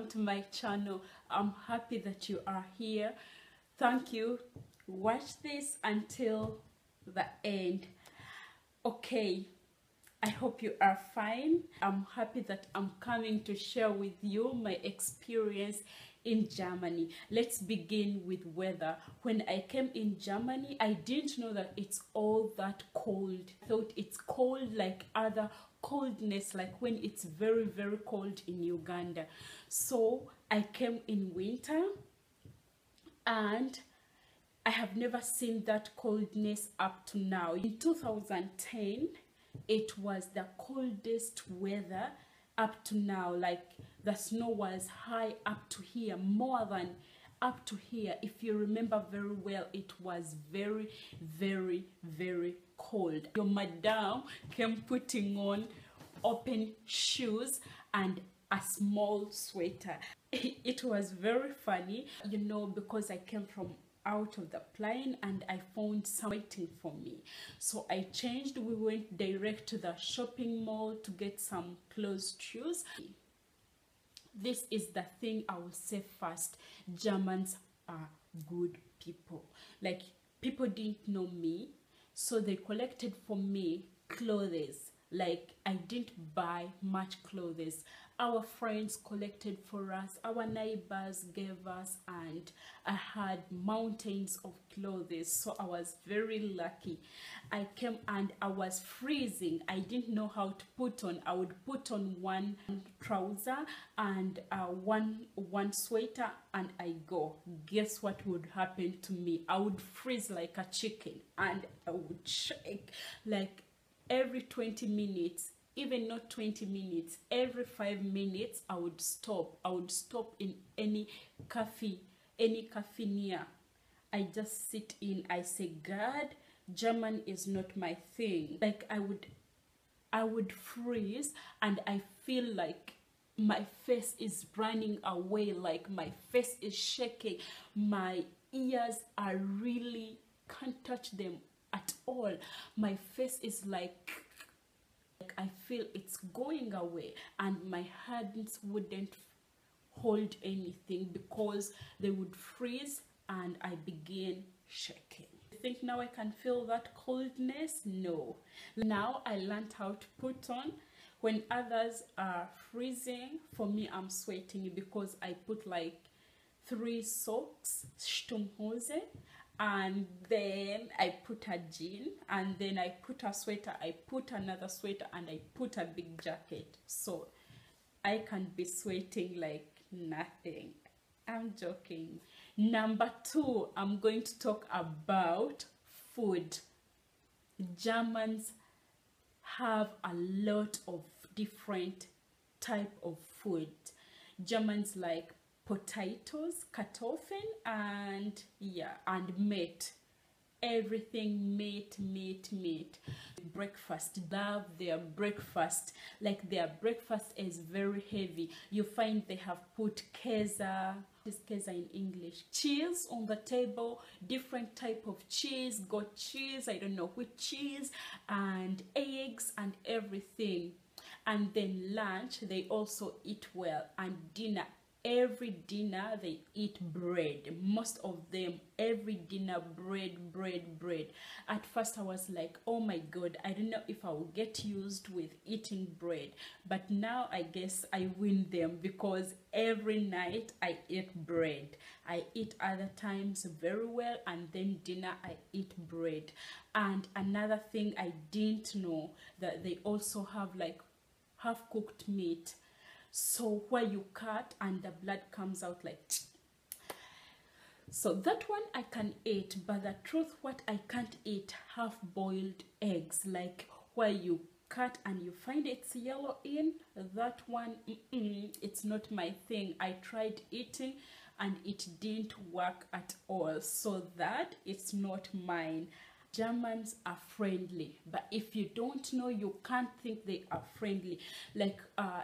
welcome to my channel. I'm happy that you are here. Thank you. Watch this until the end. Okay, I hope you are fine. I'm happy that I'm coming to share with you my experience in Germany. Let's begin with weather. When I came in Germany, I didn't know that it's all that cold. I thought it's cold like other coldness, like when it's very cold in Uganda. So I came in winter and I have never seen that coldness up to now. In 2010, it was the coldest weather up to now. Like the snow was high up to here, more than up to here. If you remember very well, it was very cold. Your madam came putting on open shoes and a small sweater. It was very funny, you know, because I came from out of the plane and I found some waiting for me. So I changed. We went direct to the shopping mall to get some clothes, shoes. This is the thing I will say first. Germans are good people. Like, people didn't know me, so they collected for me clothes. Like, I didn't buy much clothes. Our friends collected for us, our neighbors gave us, and I had mountains of clothes, so I was very lucky. I came and I was freezing. I didn't know how to put on. I would put on one trouser and one sweater and I go. Guess what would happen to me? I would freeze like a chicken and I would shake like every 20 minutes. Even not 20 minutes, every 5 minutes I would stop. I would stop in any cafe near. I just sit in. I say, God, German is not my thing. Like, I would freeze and I feel like my face is running away, like my face is shaking. My ears are really, can't touch them at all. My face is like I feel it's going away, and my hands wouldn't hold anything because they would freeze and I begin shaking. I think now I can feel that coldness? No. Now I learned how to put on. When others are freezing, for me I'm sweating because I put like 3 socks, Sturmhose, and then I put a jean, and then I put a sweater, I put another sweater, and I put a big jacket. So I can be sweating like nothing. I'm joking. Number 2, I'm going to talk about food. Germans have a lot of different type of food. Germans like potatoes, Kartoffeln, and and meat. Everything meat. Breakfast, love their breakfast. Like, their breakfast is very heavy. You find they have put Käse, what is Käse in English? Cheese on the table, different type of cheese, goat cheese, I don't know which cheese, and eggs and everything. And then lunch, they also eat well, and dinner. Every dinner they eat bread. Most of them, every dinner, bread. At first I was like, oh my God, I don't know if I will get used with eating bread. But now I guess I win them because every night I eat bread. I eat other times very well, and then dinner I eat bread. And another thing I didn't know, that they also have like half-cooked meat. So where you cut and the blood comes out like, so that one I can eat. But the truth, what I can't eat, half-boiled eggs, like where you cut and you find it's yellow in, that one, it's not my thing. I tried eating and it didn't work at all, so that it's not mine. Germans are friendly, but if you don't know, you can't think they are friendly. Like,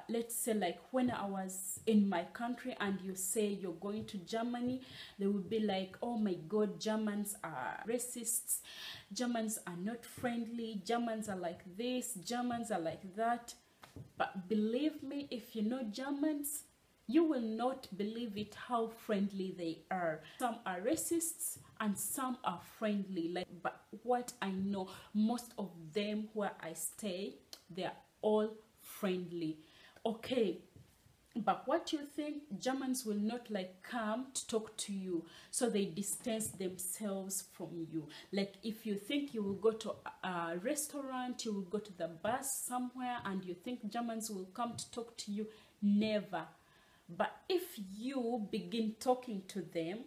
let's say, like when I was in my country and you say you're going to Germany, they would be like, oh my God, Germans are racists, Germans are not friendly, Germans are like this, Germans are like that. But believe me, if you know Germans, You will not believe it how friendly they are. Some are racists and some are friendly. Like, but what I know, most of them where I stay, they are all friendly. Okay, but what you think, Germans will not like come to talk to you, so they distance themselves from you. Like if you think you will go to a restaurant, you will go to the bus somewhere, and you think Germans will come to talk to you, never. But if you begin talking to them,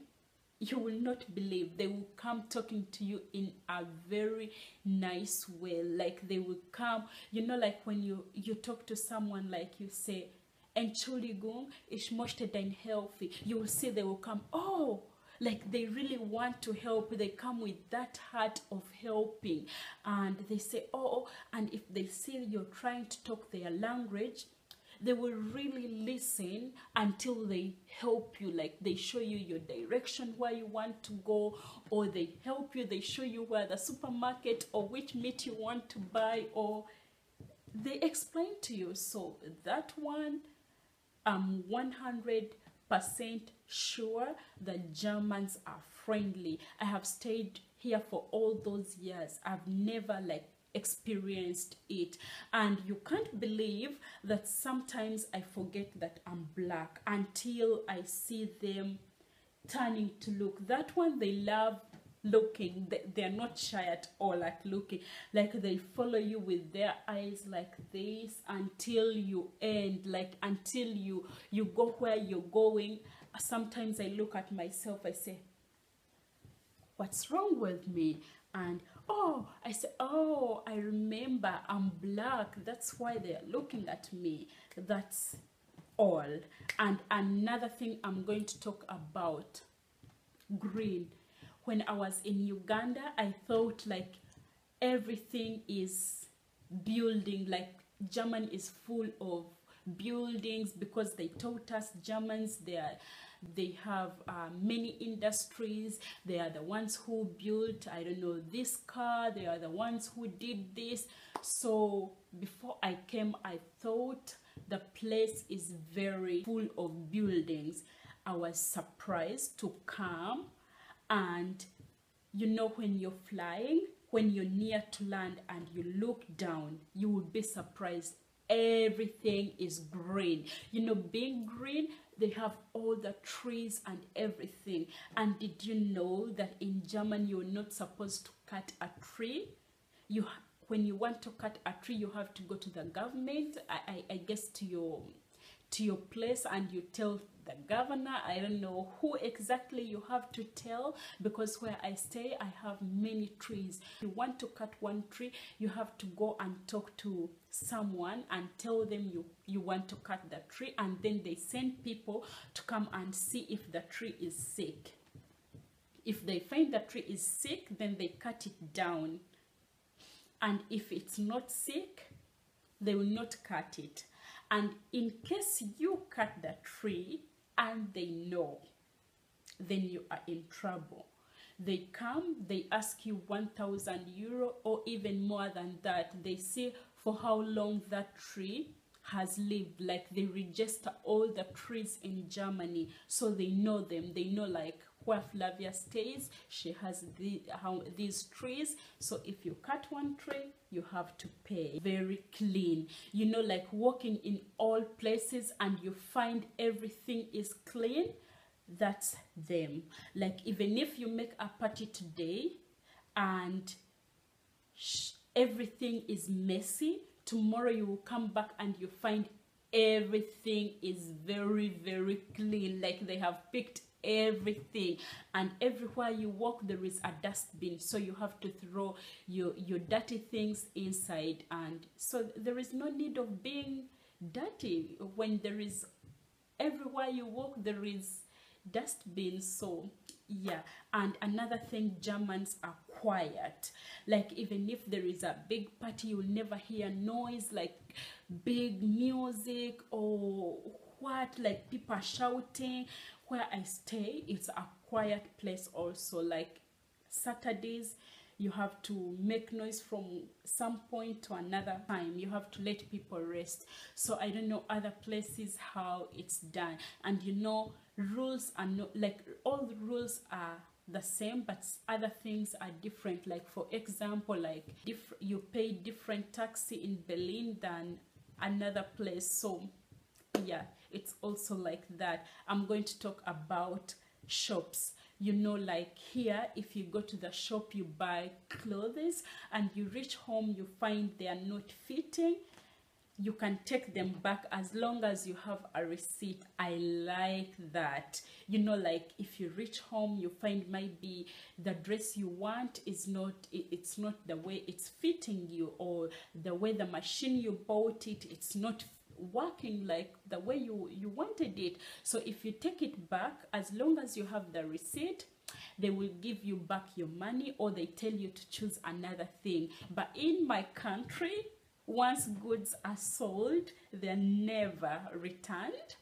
you will not believe they will come talking to you in a very nice way. Like they will come, you know, like when you talk to someone, like you say, Entschuldigung, ich möchte dein Hilfe. You will see they will come, oh, like they really want to help. They come with that heart of helping, and they say, oh, and if they see you're trying to talk their language, they will really listen until they help you. Like they show you your direction where you want to go, or they help you, they show you where the supermarket or which meat you want to buy, or they explain to you. So that one, I'm 100% sure that Germans are friendly. I have stayed here for all those years. I've never like experienced it, and you can't believe that sometimes I forget that I'm black until I see them turning to look. That one, they love looking. They're not shy at all at looking. Like they follow you with their eyes like this until you end, like until you go where you're going. Sometimes I look at myself, I say, what's wrong with me? And oh, I say, oh, I remember I'm black, that's why they're looking at me. That's all. And another thing I'm going to talk about, green. When I was in Uganda, I thought like everything is building, like German is full of buildings, because they taught us Germans, they have many industries. They are the ones who built, I don't know, this car. They are the ones who did this. So before I came, I thought the place is very full of buildings. I was surprised to come, and you know, when you're flying, when you're near to land and you look down, you will be surprised. Everything is green. You know, being green, they have all the trees and everything. And did you know that in Germany you're not supposed to cut a tree? When you want to cut a tree, you have to go to the government, I guess to your place, and you tell the governor. I don't know who exactly you have to tell, because where I stay, I have many trees. If you want to cut one tree, you have to go and talk to someone and tell them you want to cut the tree, and then they send people to come and see if the tree is sick. If they find the tree is sick, then they cut it down, and if it's not sick, they will not cut it. And in case you cut the tree and they know, then you are in trouble. They come, they ask you 1,000 euro or even more than that. They say for how long that tree has lived. Like they register all the trees in Germany, so they know them. They know like where Flavia stays, she has these trees. So if you cut one tree, you have to pay. Very clean. You know, like walking in all places and you find everything is clean, that's them. Like even if you make a party today and everything is messy, tomorrow you will come back and you find everything is very, very clean. Like they have picked everything, and everywhere you walk there is a dustbin, so you have to throw your dirty things inside, and so there is no need of being dirty when there is, everywhere you walk there is dustbins. So yeah. And another thing, Germans are quiet. Like even if there is a big party, you will never hear noise like big music or what, like people are shouting. Where I stay, it's a quiet place also. Like Saturdays, you have to make noise from some point to another time. You have to let people rest. So I don't know other places how it's done. And you know, rules are not like all the rules are the same, but other things are different. Like for example, like you pay different taxi in Berlin than another place. So yeah, it's also like that. I'm going to talk about shops. You know, like here, if you go to the shop, you buy clothes and you reach home, you find they are not fitting, you can take them back as long as you have a receipt. I like that. You know, like if you reach home, you find maybe the dress you want is not, it's not the way it's fitting you, or the way the machine you bought it, it's not working like the way you wanted it. So if you take it back, as long as you have the receipt, they will give you back your money, or they tell you to choose another thing. But in my country, once goods are sold, they're never returned.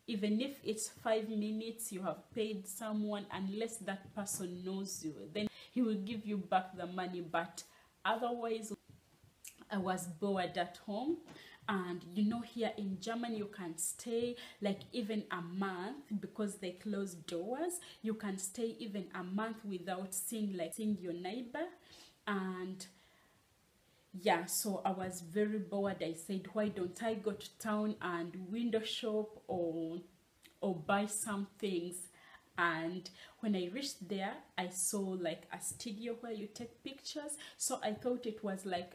Even if it's 5 minutes you have paid someone, unless that person knows you, then he will give you back the money. But otherwise, I was bored at home. And you know, here in Germany, you can stay like even a month, because they close doors. You can stay even a month without seeing your neighbor. And yeah, so I was very bored. I said, why don't I go to town and window shop or buy some things? And when I reached there, I saw like a studio where you take pictures. So I thought it was like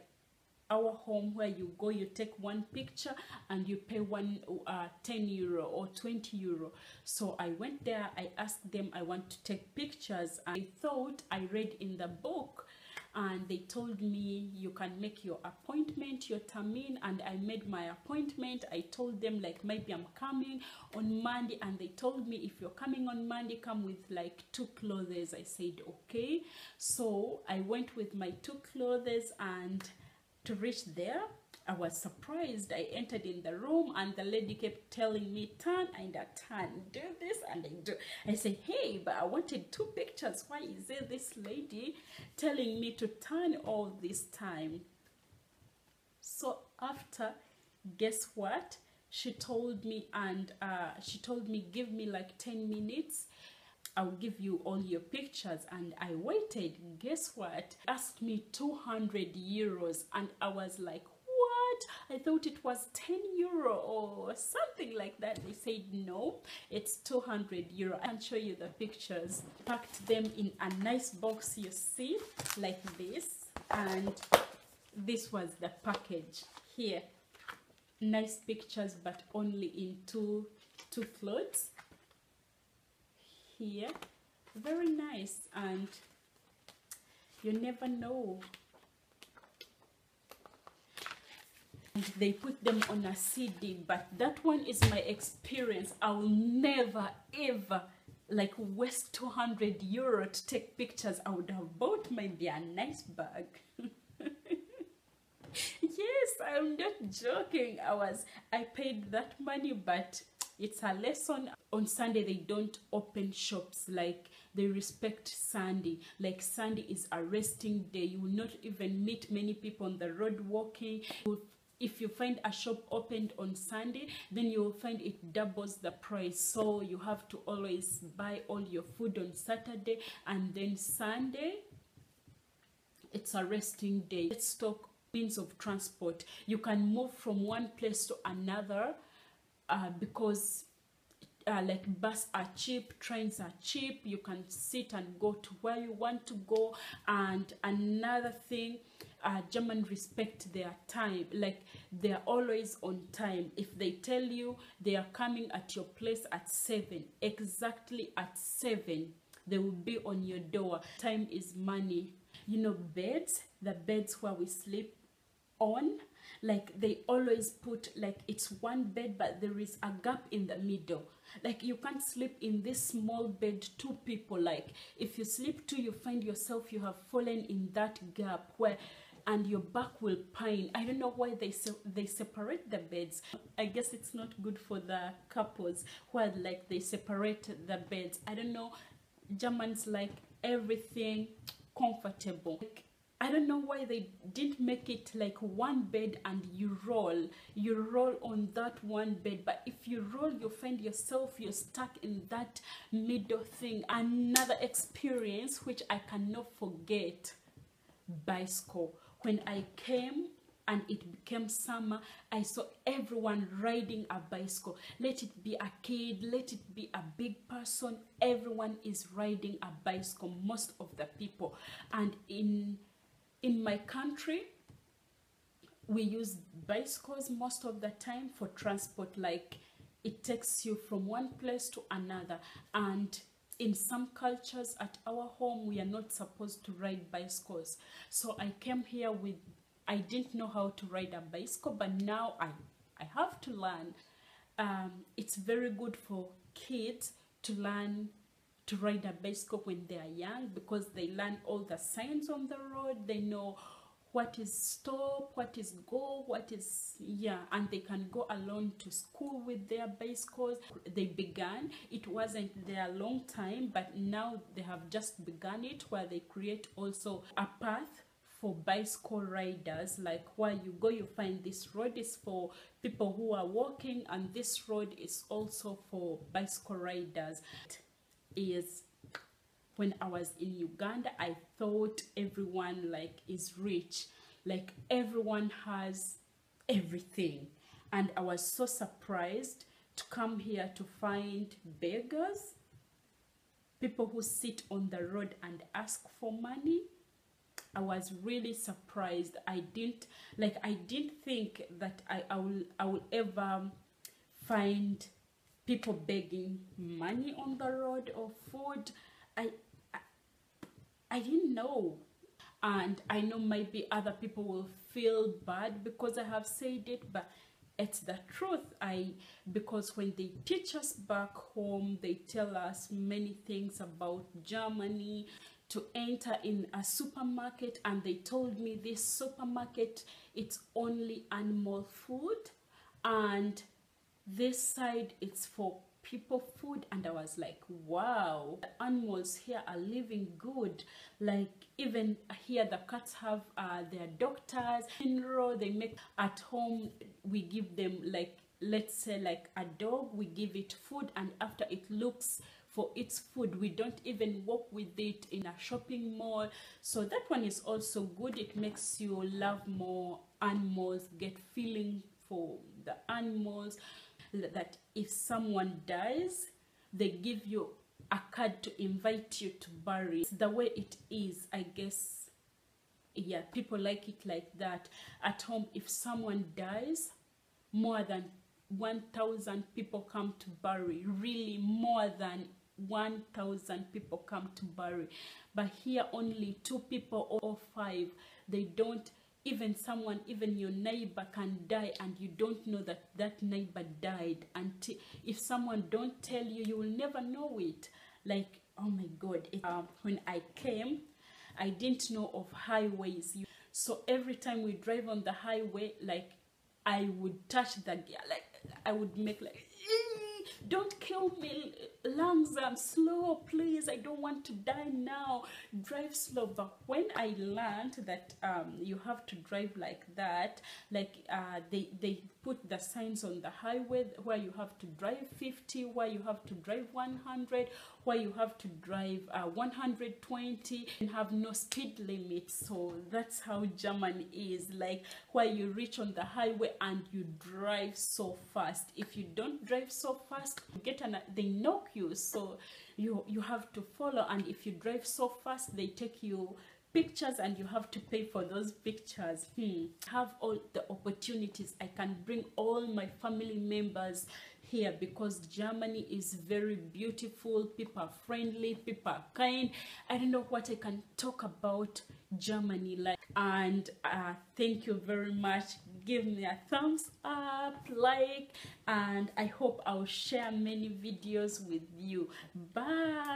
our home, where you go, you take one picture and you pay 10 euro or 20 euro. So I went there, I asked them, I want to take pictures. I thought I read in the book, and they told me you can make your appointment, your termine. And I made my appointment. I told them like maybe I'm coming on Monday, and they told me if you're coming on Monday, come with like 2 clothes. I said okay. So I went with my 2 clothes, and to reach there, I was surprised. I entered in the room, and the lady kept telling me, turn and I turn, do this and I do. I said, hey, but I wanted 2 pictures. Why is there this lady telling me to turn all this time? So after, guess what? She told me, and give me like 10 minutes. I'll give you all your pictures. And I waited. Guess what? Asked me 200 euros. And I was like, what? I thought it was 10 euro or something like that. They said, no, it's 200 euro. I can show you the pictures. Packed them in a nice box, you see, like this. And this was the package here. Nice pictures, but only in two clothes. Here, very nice. And you never know, and they put them on a CD. But that one is my experience. I'll never ever like waste 200 euro to take pictures. I would have bought maybe a nice bag. Yes, I'm not joking. I paid that money, but it's a lesson. On Sunday, they don't open shops. Like, they respect Sunday. Like, Sunday is a resting day. You will not even meet many people on the road walking. If you find a shop opened on Sunday, then you will find it doubles the price. So you have to always buy all your food on Saturday, and then Sunday, it's a resting day. Let's talk means of transport. You can move from one place to another because like bus are cheap, trains are cheap. You can sit and go to where you want to go. And another thing, German respect their time. Like, they're always on time. If they tell you they are coming at your place at 7, exactly at 7, they will be on your door. Time is money. You know, beds, the beds where we sleep on, like, they always put, like, it's one bed, but there is a gap in the middle. Like, you can't sleep in this small bed, 2 people. Like, if you sleep 2, you find yourself, you have fallen in that gap where, and your back will pain. I don't know why they separate the beds. I guess it's not good for the couples where, like, they separate the beds. I don't know. Germans like everything comfortable. Like, I don't know why they didn't make it like one bed and you roll on that one bed. But if you roll, you find yourself, you're stuck in that middle thing. Another experience which I cannot forget, bicycle. When I came and it became summer, I saw everyone riding a bicycle. Let it be a kid, let it be a big person, everyone is riding a bicycle, most of the people. And in my country, we use bicycles most of the time for transport. Like, it takes you from one place to another. And in some cultures at our home, we are not supposed to ride bicycles. So I came here with, I didn't know how to ride a bicycle, but now I have to learn. It's very good for kids to learn to ride a bicycle when they are young, because they learn all the signs on the road. They know what is stop, what is go, what is, yeah, and they can go alone to school with their bicycles. They began, it wasn't there a long time, but now they have just begun it, where they create also a path for bicycle riders. Like, where you go, you find this road is for people who are walking, and this road is also for bicycle riders. Is when I was in Uganda, I thought everyone like is rich, like everyone has everything, and I was so surprised to come here to find beggars, people who sit on the road and ask for money. I was really surprised. I didn't think that I will ever find people begging money on the road or food. I didn't know. And I know maybe other people will feel bad because I have said it, but it's the truth. Because when they teach us back home, they tell us many things about Germany, to enter in a supermarket, and they told me this supermarket, it's only animal food, and this side it's for people food. And I was like, wow, the animals here are living good. Like, even here the cats have their doctors, funeral, they make at home. We give them, like, let's say like a dog, we give it food, and after it looks for its food, we don't even walk with it in a shopping mall. So that one is also good. It makes you love more animals, get feeling for the animals. That if someone dies, they give you a card to invite you to bury. It's the way it is, I guess. Yeah, people like it like that. At home, if someone dies, more than 1,000 people come to bury. Really, more than 1,000 people come to bury. But here, only 2 people or 5. They don't. Even someone, even your neighbor can die, and you don't know that that neighbor died. Until, if someone don't tell you, you will never know it. Like, oh my God. When I came, I didn't know of highways. So every time we drive on the highway, like, I would touch the gear. Like, I would make like, don't kill me, lungs, I'm slow, please, I don't want to die now, drive slow. But when I learned that you have to drive like that, like they put the signs on the highway where you have to drive 50, where you have to drive 100, where you have to drive 120, and have no speed limit. So that's how Germany is, like, where you reach on the highway and you drive so fast. If you don't drive so fast, you get they knock you. So you have to follow, and if you drive so fast, they take you pictures and you have to pay for those pictures. Have all the opportunities. I can bring all my family members here because Germany is very beautiful. People are friendly, people are kind. I don't know what I can talk about Germany like. And thank you very much. Give me a thumbs up, like, and I hope I'll share many videos with you. Bye.